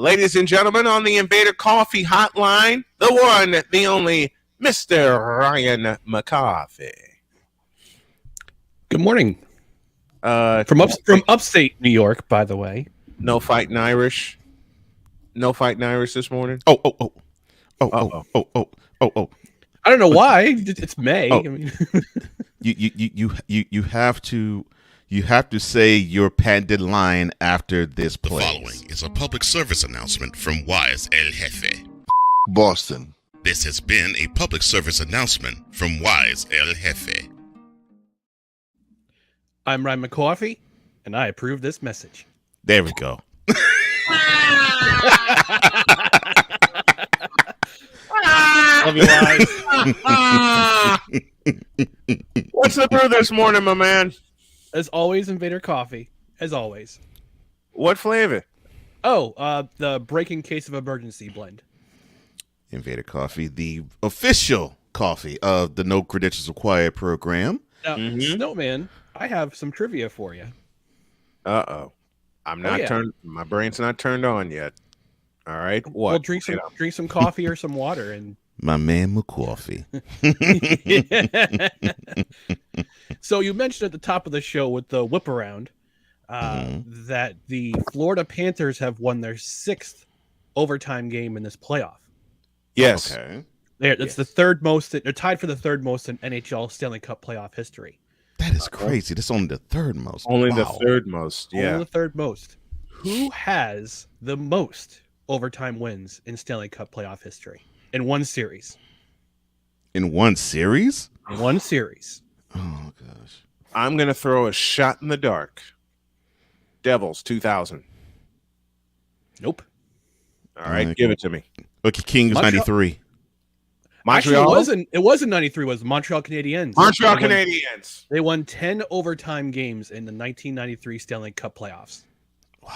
Ladies and gentlemen, on the Invader Coffee Hotline, the one, the only, Mr. Ryan McCarthy. Good morning. From upstate New York, by the way. No fighting Irish. No fighting Irish this morning. Oh. I don't know why. It's May. Oh. I mean, You have to say your patented line after this The plays. following is a public service announcement from Wise El Jefe. Boston. This has been a public service announcement from Wise El Jefe. I'm Ryan McCarthy, and I approve this message. There we go. Love you, Wise. What's the brew this morning, my man? As always, Invader Coffee. As always. What flavor? Oh, the Breaking Case of Emergency blend. Invader Coffee, the official coffee of the No Credentials Required program. Now, Snowman, I have some trivia for you. Uh-oh. I'm not turned. My brain's not turned on yet. All right. What? Well, drink some coffee or some water, and My man McCoffee. So you mentioned at the top of the show with the whip around that the Florida Panthers have won their 6th overtime game in this playoff. Yes. Okay. That's the third most. They're tied for the third most in NHL Stanley Cup playoff history. That is crazy. That's only the third most. Only the Wow. third most. Yeah. Only the third most. Who has the most overtime wins in Stanley Cup playoff history in one series? In one series? One series. Oh, gosh. I'm going to throw a shot in the dark. Devils 2000. Nope. All right. Give it to me. Okay, Kings Montreal- 93. Actually, Montreal. it wasn't 93. It was Montreal Canadiens. Montreal They won- Canadiens. They won 10 overtime games in the 1993 Stanley Cup playoffs.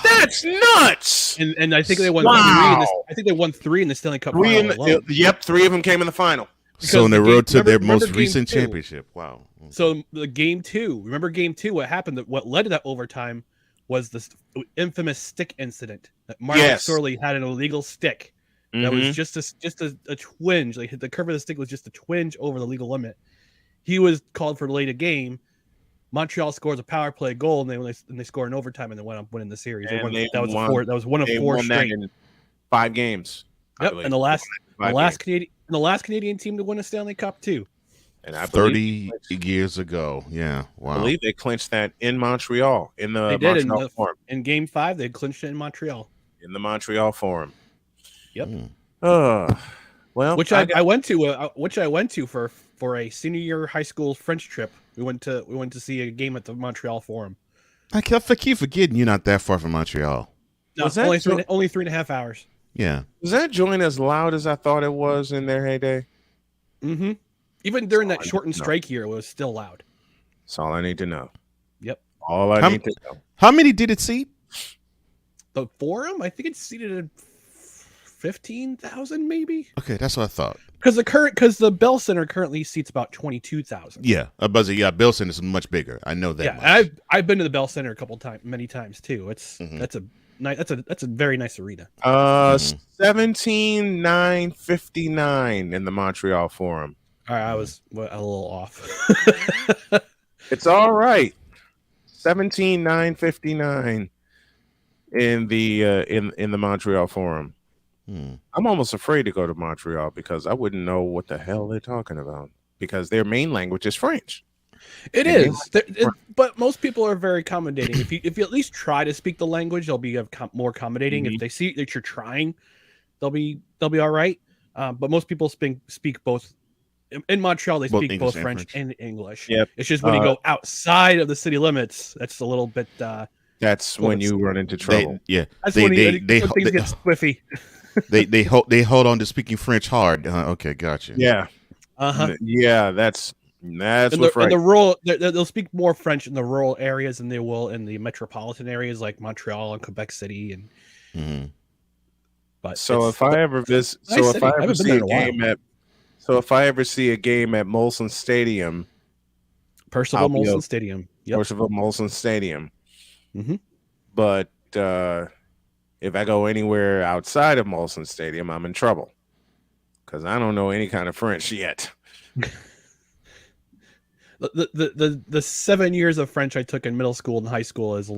That's nuts. And I think they won Wow. I think they won 3 in the Stanley Cup Three in final alone. yep, 3 of them came in the final. So on the Because road to their remember most game recent 2? championship. Wow. So the game 2, remember game 2, what happened, what led to that overtime was this infamous stick incident. That Mark Sorley had an illegal stick that was just a twinge. Like the curve of the stick was just a twinge over the legal limit. He was called for late a game. Montreal scores a power play goal, and they score an overtime, and they went up winning the series. And That was one of They 4 won that straight. in 5 games. I Yep, believe. and the last games. Canadian team to win a Stanley Cup too. And I 30 years ago. Yeah. Wow. I believe they clinched that in Montreal in the They did Montreal Forum. in Game 5. They clinched it in Montreal. In the Montreal Forum. Yep. Well, Which I went to for a senior year high school French trip. We went to see a game at the Montreal Forum. I keep forgetting you're not that far from Montreal. No, Was that only so- only 3.5 hours. Yeah. Was that joint as loud as I thought it was in their heyday? Mm-hmm. Even during that That's all I shortened need to know. strike year, it was still loud. That's all I need to know. Yep. All I need to know. How many did it seat? The Forum, I think it's seated at 15,000, maybe. Okay, that's what I thought. Because the Bell Center currently seats about 22,000. Yeah, Bill Center is much bigger. I know that. Yeah, much. I've been to the Bell Center many times too. It's that's a very nice arena. 17,959 in the Montreal Forum. All right, I was a little off. It's all right. 17,959 in the Montreal Forum. I'm almost afraid to go to Montreal because I wouldn't know what the hell they're talking about because their main language is French. It is, but most people are very accommodating. If you at least try to speak the language, they'll be more accommodating. If they see that you're trying, they'll be all right. But most people speak both. In Montreal, they speak English both French and English. Yep. It's just when you go outside of the city limits, that's a little bit. That's when you run into trouble. That's when things get squiffy. They hold on to speaking French hard. Okay, gotcha. Yeah. Yeah, that's what's right. In the rural, they'll speak more French in the rural areas than they will in the metropolitan areas like Montreal and Quebec City. And but if I ever see a game at Molson Stadium, Percival Molson Stadium. Percival Molson Stadium. Mm-hmm. But if I go anywhere outside of Molson Stadium, I'm in trouble because I don't know any kind of French yet. The 7 years of French I took in middle school and high school is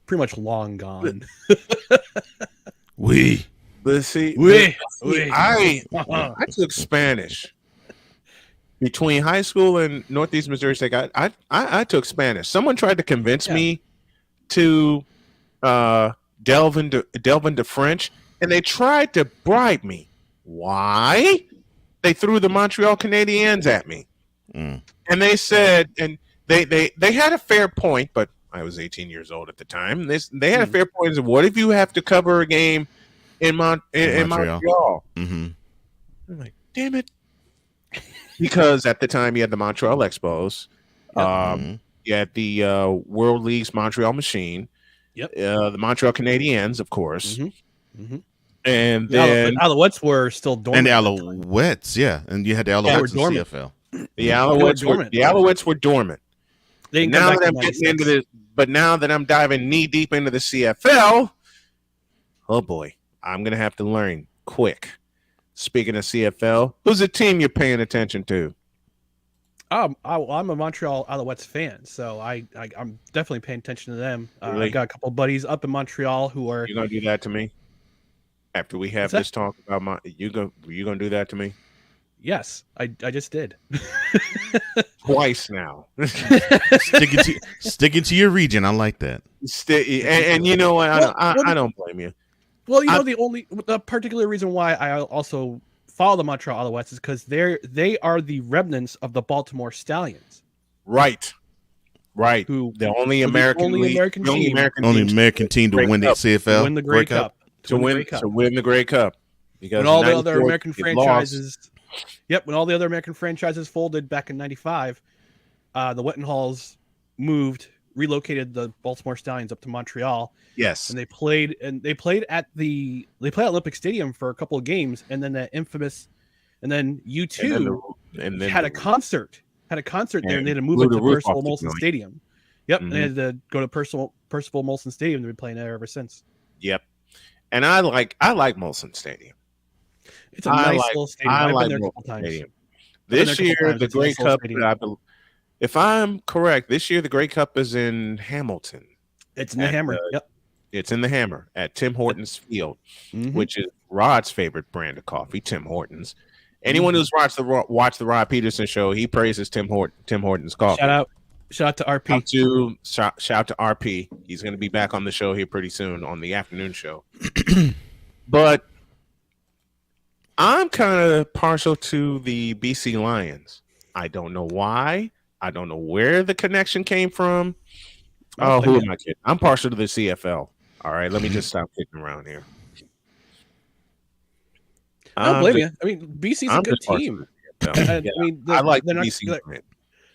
pretty much long gone. Oui. But see, I took Spanish between high school and Northeast Missouri State. I took Spanish. Someone tried to convince me to delve into French, and they tried to bribe me. Why? They threw the Montreal Canadiens at me, and they said, and they had a fair point, but I was 18 years old at the time. They had a fair point. What if you have to cover a game in Montreal? Mm-hmm. I'm like, damn it. Because at the time you had the Montreal Expos. You had the World League's Montreal Machine. Yep. The Montreal Canadiens, of course. Mm-hmm. Mm-hmm. And then the Alouettes were still dormant. And the Alouettes, yeah. And you had the Alouettes in CFL. The Alouettes were dormant. Now that I'm getting into this, but now that I'm diving knee deep into the CFL, oh boy, I'm gonna have to learn quick. Speaking of CFL, who's the team you're paying attention to? I'm a Montreal Alouettes fan, so I'm definitely paying attention to them. Really? I got a couple of buddies up in Montreal who are. You gonna do that to me? After we have this talk about you gonna do that to me? Yes, I just did. Twice now. Sticking to your region. I like that. And you know what? I don't blame you. Well, the particular reason why I also follow the Montreal Alouettes is because they are the remnants of the Baltimore Stallions. Right. Who the only American team to win the CFL, win the Grey Cup, to win the Grey Cup. Because when all the other American franchises, when all the other American franchises folded back in '95, the Wettenhalls relocated the Baltimore Stallions up to Montreal. Yes, and they played at Olympic Stadium for a couple of games, and then that infamous, and then U2 had a concert there, and they had to move it to Percival Molson Stadium. Yep, and they had to go to Percival Molson Stadium. They've been playing there ever since. Yep, and I like Molson Stadium. It's a nice little stadium. I've been there a couple times. This year, the Grey Cup, if I'm correct, this year the Grey Cup is in Hamilton. It's in the Hammer. Yep. It's in the Hammer at Tim Hortons Field, which is Rod's favorite brand of coffee, Tim Hortons. Anyone who's watched the Rod Peterson show, he praises Tim Hortons coffee. Shout out to RP. Shout out to RP. He's going to be back on the show here pretty soon on the afternoon show. But I'm kind of partial to the BC Lions. I don't know why. I don't know where the connection came from. Oh, who am I kidding? I'm partial to the CFL. All right, let me just stop kicking around here. I don't blame you. I mean, BC's a good team. I like the BC.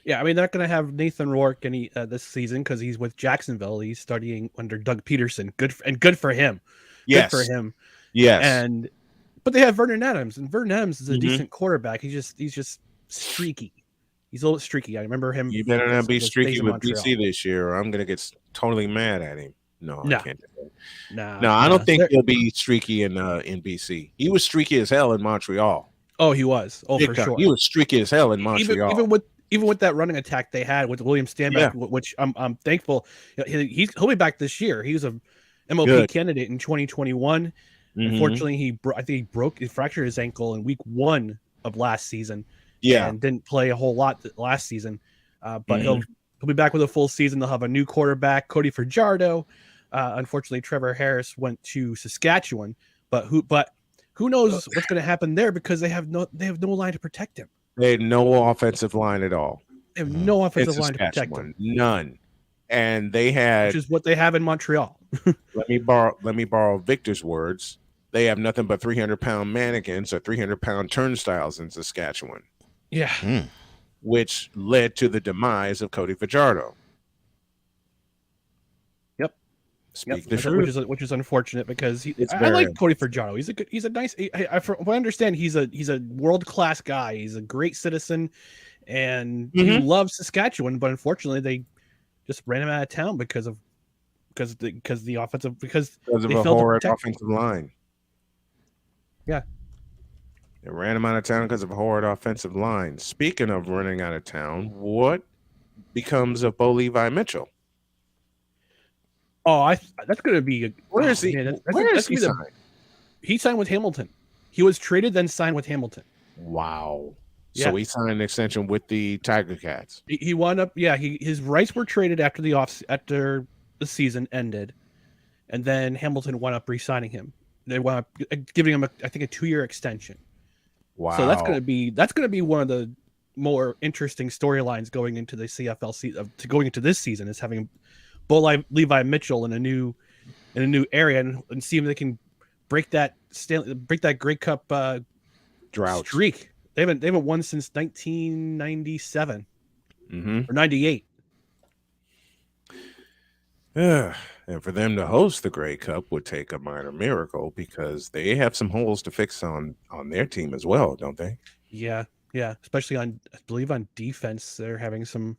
Yeah, I mean, they're not going to have Nathan Rourke this season because he's with Jacksonville. He's studying under Doug Peterson. Good for him. Yes. Good for him. Yes. But they have Vernon Adams, and Vernon Adams is a decent quarterback. He's just streaky. He's a little streaky. I remember him. You better not be streaky with BC this year, or I'm going to get totally mad at him. No, I can't do that. No, I don't think he'll be streaky in BC. He was streaky as hell in Montreal. Oh, he was. Oh, for sure. He was streaky as hell in Montreal. Even with that running attack they had with William Stanback, which I'm thankful. He'll be back this year. He was a MLP candidate in 2021. Unfortunately, he fractured his ankle in week 1 of last season. Yeah, and didn't play a whole lot last season. But he'll be back with a full season. They'll have a new quarterback, Cody Fajardo. Unfortunately, Trevor Harris went to Saskatchewan. But who knows what's going to happen there because they have no line to protect him. They have no offensive line at all. They have no offensive line to protect him. None. And they had, which is what they have in Montreal. let me borrow Victor's words. They have nothing but 300-pound mannequins or 300-pound turnstiles in Saskatchewan. Yeah. Which led to the demise of Cody Fajardo. Yep. Speak the truth. Which is unfortunate because I like Cody Fajardo. He's a nice. From what I understand, he's a world-class guy. He's a great citizen, and he loves Saskatchewan. But unfortunately, they just ran him out of town because of because the offensive because they of a failed to horrid protect. offensive line. Yeah. They ran him out of town because of a horrid offensive line. Speaking of running out of town, what becomes of Bo Levi Mitchell? Oh, that's going to be Where is he? Where is he signed? He signed with Hamilton. He was traded, then signed with Hamilton. Wow. Yeah. So he signed an extension with the Tiger Cats. He wound up, his rights were traded after the season ended, and then Hamilton wound up re-signing him. They wound up giving him, I think, a 2-year extension. Wow. So that's going to be one of the more interesting storylines going into the CFL going into this season, is having Bo Levi Mitchell in a new area and see if they can break that Grey Cup drought streak. They haven't won since 1997 or 98. And for them to host the Grey Cup would take a minor miracle, because they have some holes to fix on their team as well, don't they? Yeah, especially I believe on defense, they have some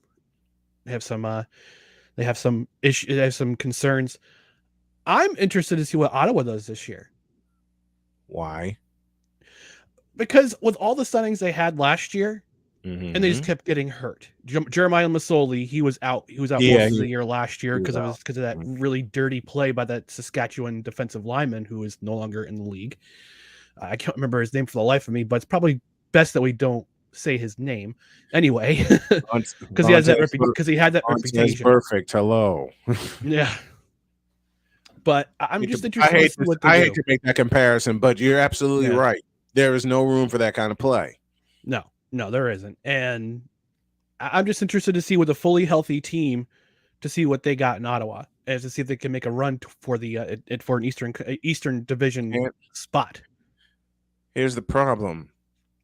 issues. They have some concerns. I'm interested to see what Ottawa does this year. Why? Because with all the signings they had last year, and they just kept getting hurt. Jeremiah Masoli, he was out. He was out most of the year last year because of that really dirty play by that Saskatchewan defensive lineman who is no longer in the league. I can't remember his name for the life of me, but it's probably best that we don't say his name anyway, because he had that reputation. Perfect. Hello. Yeah. But I'm just interested. I hate to make that comparison, but you're absolutely right. There is no room for that kind of play. No, there isn't. And I'm just interested to see with a fully healthy team, to see what they got in Ottawa, and to see if they can make a run for an Eastern Division spot. Here's the problem: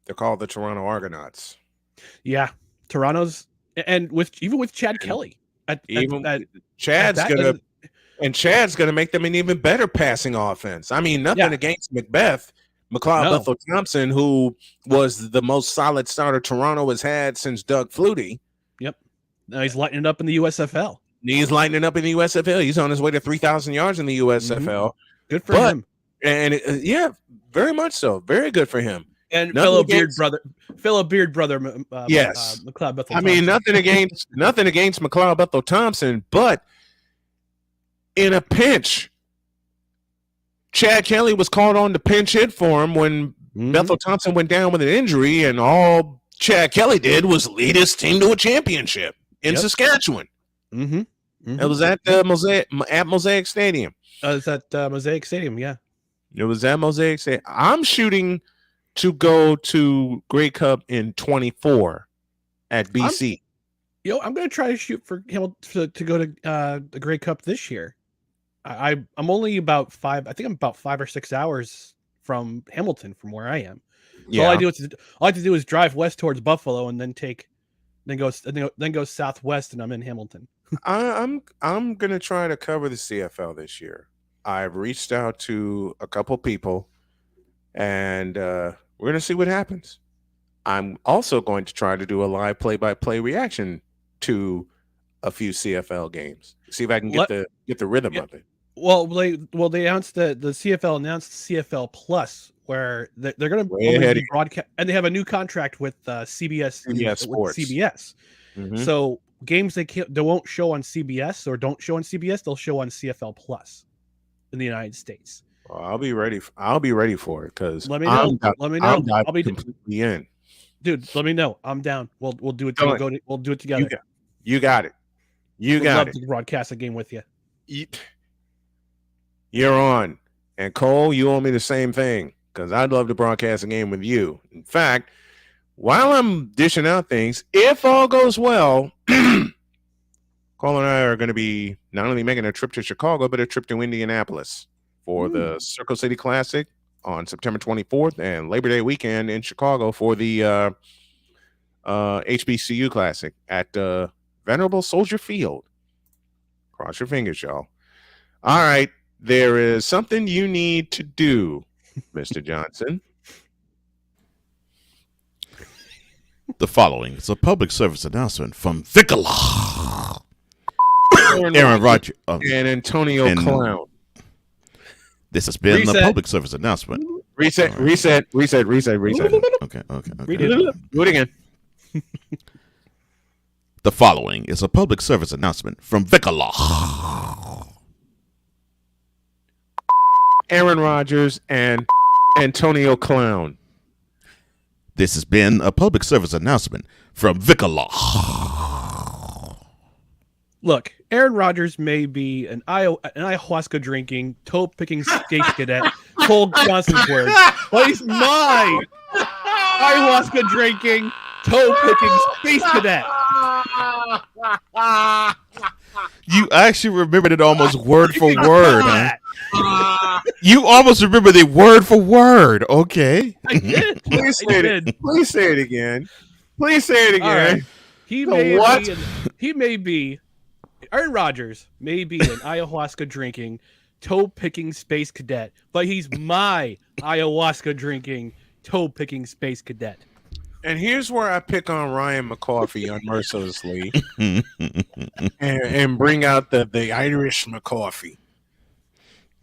they're called the Toronto Argonauts. Yeah, Toronto's, and even with Chad Kelly, Chad's gonna make them an even better passing offense. I mean, nothing against McLeod Bethel-Thompson, who was the most solid starter Toronto has had since Doug Flutie. Yep. Now he's lighting it up in the USFL. He's on his way to 3,000 yards in the USFL. Good for him. And very much so. Very good for him. And fellow Beard brother, yes. McLeod Bethel-Thompson. I mean, nothing against McLeod Bethel-Thompson, but in a pinch, Chad Kelly was called on to pinch hit for him when Bethel-Thompson went down with an injury, and all Chad Kelly did was lead his team to a championship in Saskatchewan. It was at Mosaic Stadium. It's at Mosaic Stadium, yeah. It was at Mosaic Stadium. I'm shooting to go to Grey Cup in 24 at BC. I'm going to try to shoot for Hamilton to go to the Grey Cup this year. I'm only about 5 or 6 hours from Hamilton, from where I am. So all I have to do is drive west towards Buffalo, and then go southwest, and I'm in Hamilton. I'm gonna try to cover the CFL this year. I've reached out to a couple people, and we're gonna see what happens. I'm also going to try to do a live play-by-play reaction to a few CFL games. See if I can get the rhythm of it. Well, they announced the CFL announced CFL Plus, where they're going to broadcast, and they have a new contract with CBS Sports. With CBS. So games they won't show on CBS or don't show on CBS, they'll show on CFL Plus in the United States. Well, I'll be ready for it, because let me know. I'll be completely in. Dude, let me know. I'm down. We'll do it. We'll do it together. You got it. We'd love to broadcast a game with you. You're on. And Cole, you owe me the same thing, because I'd love to broadcast a game with you. In fact, while I'm dishing out things, if all goes well, Cole and I are going to be not only making a trip to Chicago, but a trip to Indianapolis for the Circle City Classic on September 24th, and Labor Day weekend in Chicago for the HBCU Classic at Venerable Soldier Field. Cross your fingers, y'all. All right. There is something you need to do, Mr. Johnson. The following is a public service announcement from Vicola. Aaron Rodgers and Antonio Clown. This has been the public service announcement. Reset. Okay. Do it again. The following is a public service announcement from Vicala. Aaron Rodgers and Antonio Clown. This has been a public service announcement from Vicala. Look, Aaron Rodgers may be an ayahuasca drinking, toe picking space cadet, Cole Johnson's words, but he's my ayahuasca drinking, toe picking space cadet. You actually remembered it almost word for word. Huh? You almost remember the word for word. Okay. I did. Please say it. Please say it again. Please say it again. Right. He may be. Aaron Rodgers may be an ayahuasca drinking, toe picking space cadet, but he's my ayahuasca drinking, toe picking space cadet. And here's where I pick on Ryan McCarthy unmercilessly and bring out the Irish McCarthy.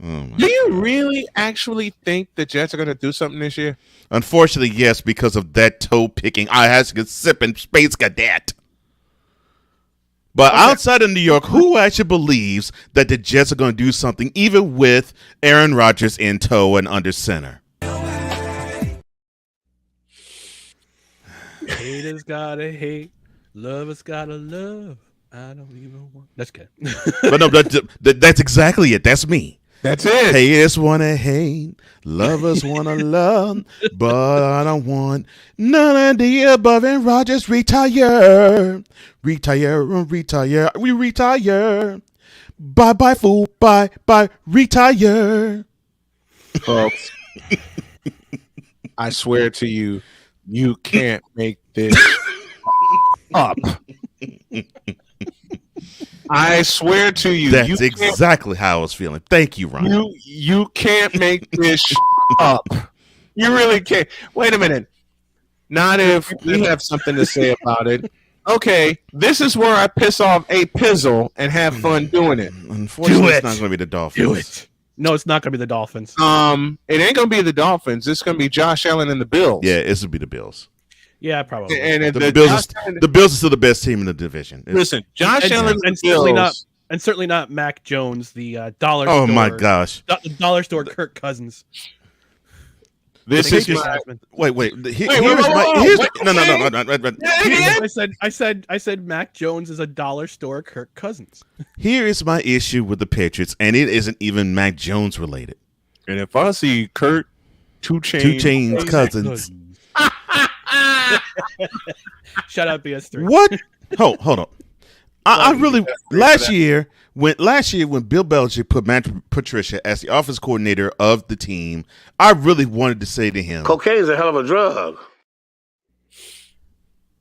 Oh do you really actually think the Jets are going to do something this year? Unfortunately, yes, because of that toe picking, ayahuasca sipping space cadet. But outside of New York, who actually believes that the Jets are going to do something, even with Aaron Rodgers in tow and under center? Haters gotta hate, lovers gotta love. I don't even want. That's good. But no, that's exactly it. That's me. That's it. Haters wanna hate, lovers wanna love, but I don't want none of the above. And Rodgers retire. We retire. Bye, fool. Bye, retire. Folks, I swear to you, you can't make this up. I swear to you. That's exactly how I was feeling. Thank you, Ron. You can't make this up. You really can't. Wait a minute. Not if we have something to say about it. Okay, this is where I piss off a pizzle and have fun doing it. Unfortunately, it's not going to be the Dolphins. Do it. No, it's not going to be the Dolphins. It ain't going to be the Dolphins. It's going to be Josh Allen and the Bills. Yeah, it's going to be the Bills. Yeah, probably. And the Bills are still the best team in the division. Listen, Josh Allen and certainly not Mac Jones, the dollar. Oh store, my gosh, the dollar store Kirk Cousins. This is my, wait. I said Mac Jones is a dollar store Kirk Cousins. Here is my issue with the Patriots, and it isn't even Mac Jones related. And if I see Kurt Two Chains Cousins. Shout out BS3. What? Hold on. I really last year when Bill Belichick put Matt Patricia as the offense coordinator of the team, I really wanted to say to him, cocaine is a hell of a drug.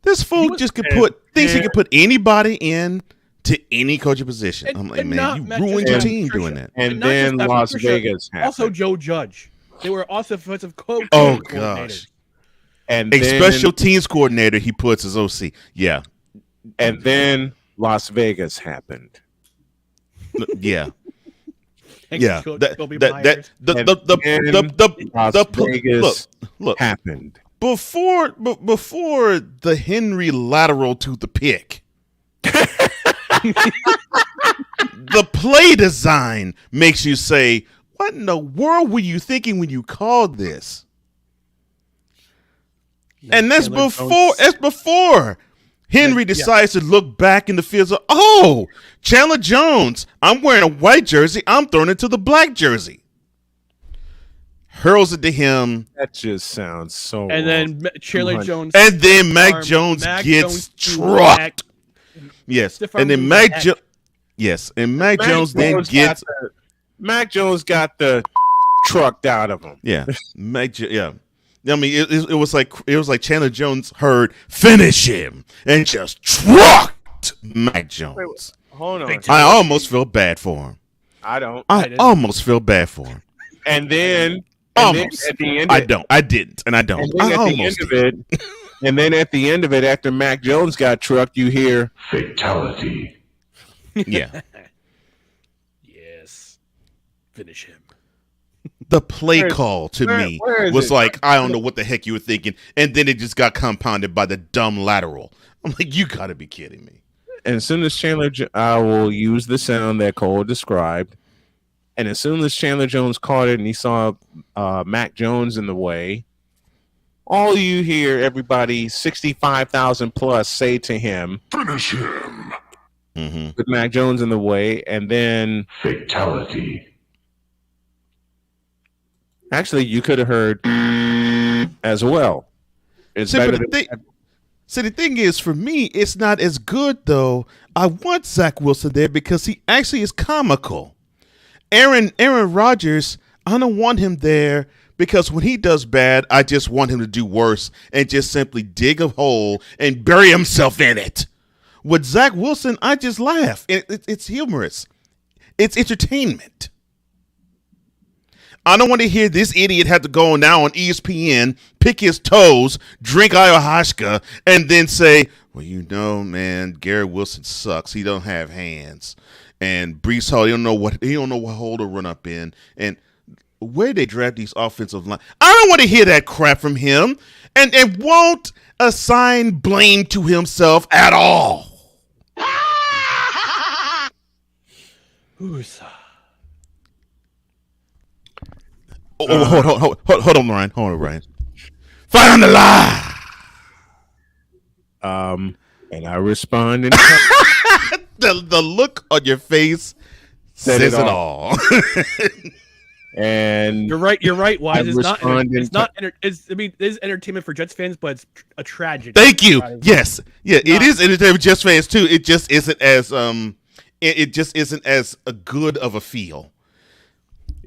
This fool thinks he can put anybody in to any coaching position. I'm like, man, you ruined your team doing that. And then Las Vegas happened. Also Joe Judge. They were offensive coach. Oh gosh. And a special teams coordinator he puts as OC. Yeah. And then Las Vegas happened. Yeah. Yeah. Look happened. Before the Henry lateral to the pick. The play design makes you say, what in the world were you thinking when you called this? And that's before Henry decides to look back in the field. Oh, Chandler Jones, I'm wearing a white jersey. I'm throwing it to the black jersey. Hurls it to him. That just sounds so. And then Chandler Jones. And then Mac Jones gets trucked. Yes. And then Mac Jones. Yes. And Mac Jones then gets. Mac Jones got the trucked out of him. Yeah. Yeah. I mean, it was like Chandler Jones heard finish him and just trucked Mac Jones. Wait, hold on. I almost feel bad for him. I don't. I almost feel bad for him. And then almost. At the end, I don't. I didn't, and I don't. And then at the end of it, and then at the end of it, after Mac Jones got trucked, you hear fatality. Yeah. Yes. Finish him. The play call to me was like, I don't know what the heck you were thinking. And then it just got compounded by the dumb lateral. I'm like, you got to be kidding me. And as soon as I will use the sound that Cole described. And as soon as Chandler Jones caught it and he saw Mac Jones in the way, all you hear everybody 65,000 plus say to him, finish him. With Mac Jones in the way, and then fatality. Actually, you could have heard as well. It's better than So the thing is, for me, it's not as good, though. I want Zach Wilson there because he actually is comical. Aaron Rodgers, I don't want him there because when he does bad, I just want him to do worse and just simply dig a hole and bury himself in it. With Zach Wilson, I just laugh. It's humorous. It's entertainment. I don't want to hear this idiot have to go now on ESPN, pick his toes, drink ayahuasca, and then say, well, you know, man, Garrett Wilson sucks. He don't have hands. And Breece Hall, he don't know what hole to run up in. And where they draft these offensive line. I don't want to hear that crap from him. And won't assign blame to himself at all. Hold on, Ryan. Hold on, Ryan. Fight on the line. And I respond in the look on your face says it all. And you're right. Wise, it is entertainment for Jets fans, but it's a tragedy. Thank you. Yes, yeah, it is entertainment for Jets fans too. It just isn't as a good of a feel.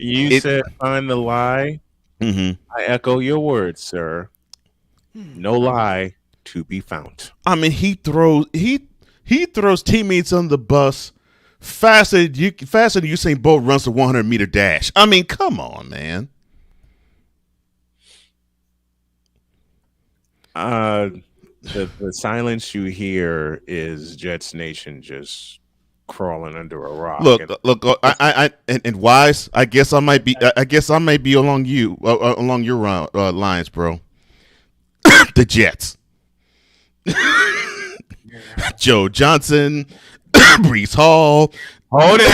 You said find the lie. Mm-hmm. I echo your words, sir. No lie to be found. I mean, he throws teammates on the bus faster than Usain Bolt runs the 100-meter dash. I mean, come on, man. The silence you hear is Jets Nation just crawling under a rock. Look. I Wise. I guess I might be along your lines, bro. The Jets. Joe Johnson, Breece Hall. Hold it.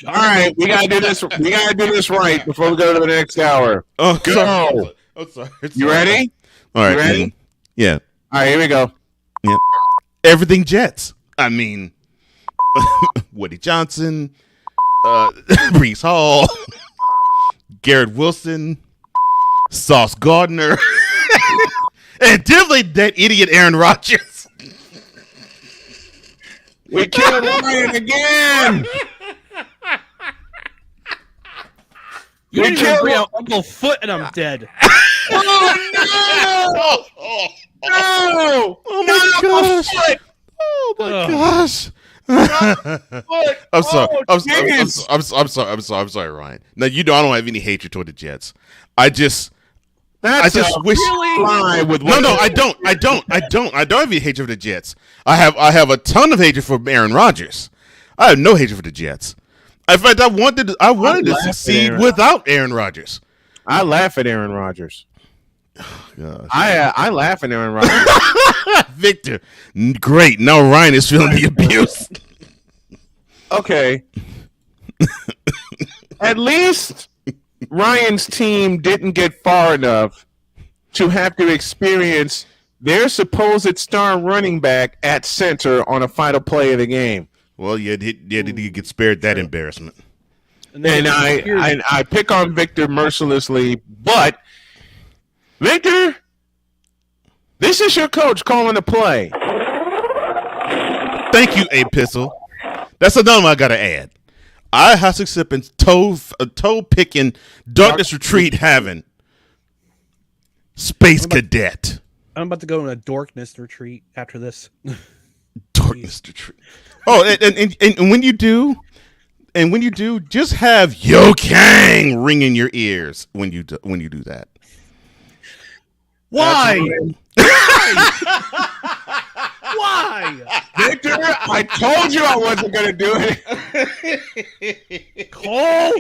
All right, we gotta do this. We gotta do this right before we go to the next hour. Oh, go. Sorry. You ready? All right. You ready? Yeah. All right, here we go. Yeah. Everything Jets. I mean, Woody Johnson, Breece Hall, Garrett Wilson, Sauce Gardner, and definitely that idiot Aaron Rodgers. We killed Ryan again. You didn't even bring out Uncle Foot, and I'm dead. Oh no! No! Oh my gosh! Oh my gosh! I'm sorry. I'm sorry, Ryan. Now you know I don't have any hatred toward the Jets. I just wish. Really? No, I don't. I don't have any hatred for the Jets. I have a ton of hatred for Aaron Rodgers. I have no hatred for the Jets. In fact, I wanted to succeed without Aaron Rodgers. I laugh at Aaron Rodgers. Gosh. I laugh at Aaron Rodgers. Victor, great. Now Ryan is feeling the abuse. Okay. At least Ryan's team didn't get far enough to have to experience their supposed star running back at center on a final play of the game. Well, you did get spared that embarrassment. And I pick on Victor mercilessly, but Victor, this is your coach calling the play. Thank you, A Pistol. That's another one I gotta add. I have to sip in toe picking, darkness retreat having space cadet. I'm about to go on a dorkness retreat after this. Darkness retreat. Oh, and when you do, just have Yo Kang ring in your ears when you do that. Why? Why? Victor, I told you I wasn't going to do it. Cole?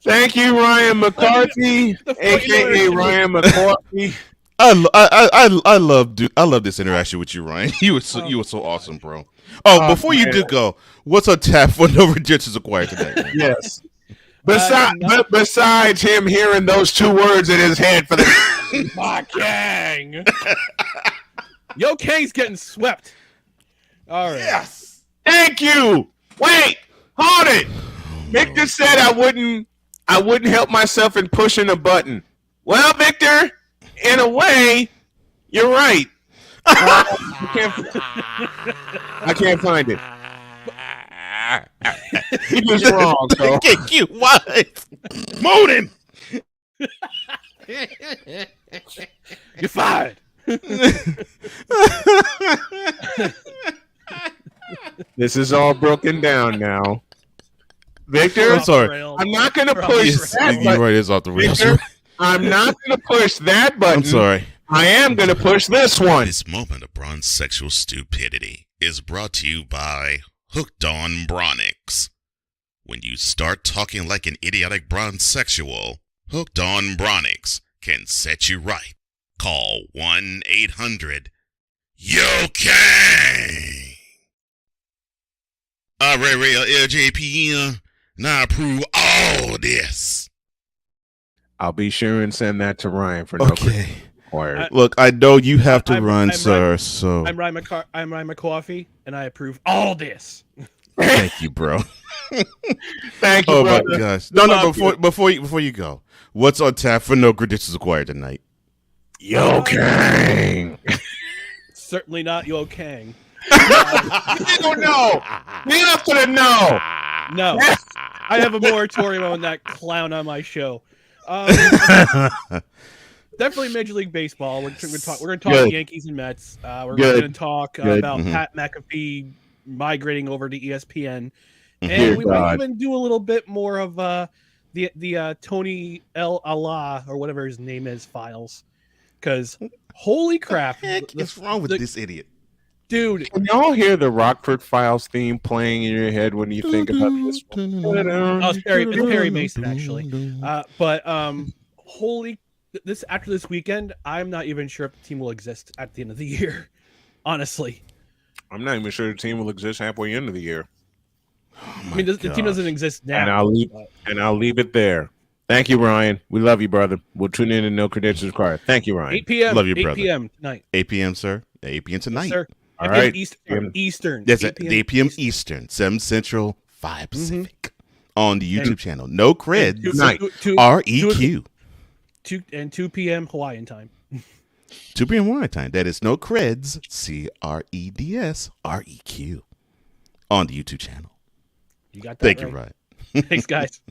Thank you, Ryan McCarthy, a.k.a. Ryan McCarthy. I love this interaction with you, Ryan. You were so awesome, bro. Before you do go, what's on tap for no rejections acquired today? Man? Yes. Besides him hearing those two words in his head for the My Kang. Yo, Kang's getting swept. All right. Yes. Thank you. Wait, hold it. Victor said I wouldn't help myself in pushing a button. Well, Victor, in a way, you're right. I can't find it. He was wrong, so. Cute. What? Mold him. You're fired. This is all broken down now. Victor, I'm sorry. I'm not going to push that You're button. right, it's off the rails. Victor, I'm not going to push that button. I'm sorry. I am going to push this one. This moment of bronze sexual stupidity is brought to you by Hooked on Bronix. When you start talking like an idiotic bronze sexual, Hooked on Bronix can set you right. Call 1-800-YO-KANG. Real LJPM. Now approve all this. I'll be sure and send that to Ryan for no Okay. required. Look, I know you have to I'm sir. Ryan- So I'm Ryan McCarthy, and I approve all this. thank you, bro. Thank you, Oh brother. my gosh! No, Love you. before you go, what's on tap for no credentials acquired tonight? Yo, Kang. Certainly not Yo Kang. I don't know. Lead up to the no. No, I have a moratorium on that clown on my show. Definitely Major League Baseball. We're going to talk Good. Yankees and Mets. We're Good. going to talk Good. about Mhm. Pat McAfee migrating over to ESPN, Mhm. and Dear we might God. even do a little bit more of the Tony L. Allah or whatever his name is files. Because holy crap, Heck, what's wrong with this idiot? dude! Can y'all hear the Rockford Files theme playing in your head when you think about this one? Oh, it's Perry Mason actually. But holy, this after this weekend, I'm not even sure if the team will exist at the end of the year. Honestly, I'm not even sure the team will exist halfway into the year. I mean, the team doesn't exist now. And I'll leave it there. Thank you, Ryan. We love you, brother. We'll tune in and no credentials required. Thank you, Ryan. 8 p.m. Love you, 8 brother. p.m. tonight. 8 p.m., sir. 8 p.m. tonight. Sir. All 8 right. p.m. Eastern. That's 8 at 8 p.m. Eastern, 7 Central, 5 Pacific. On the YouTube And- channel. No creds. Night. REQ. 2 p.m. Hawaiian time. 2 p.m. Hawaiian time. That is no creds. CREDS REQ. On the YouTube channel. You got that Thank right. you, Ryan. Thanks, guys.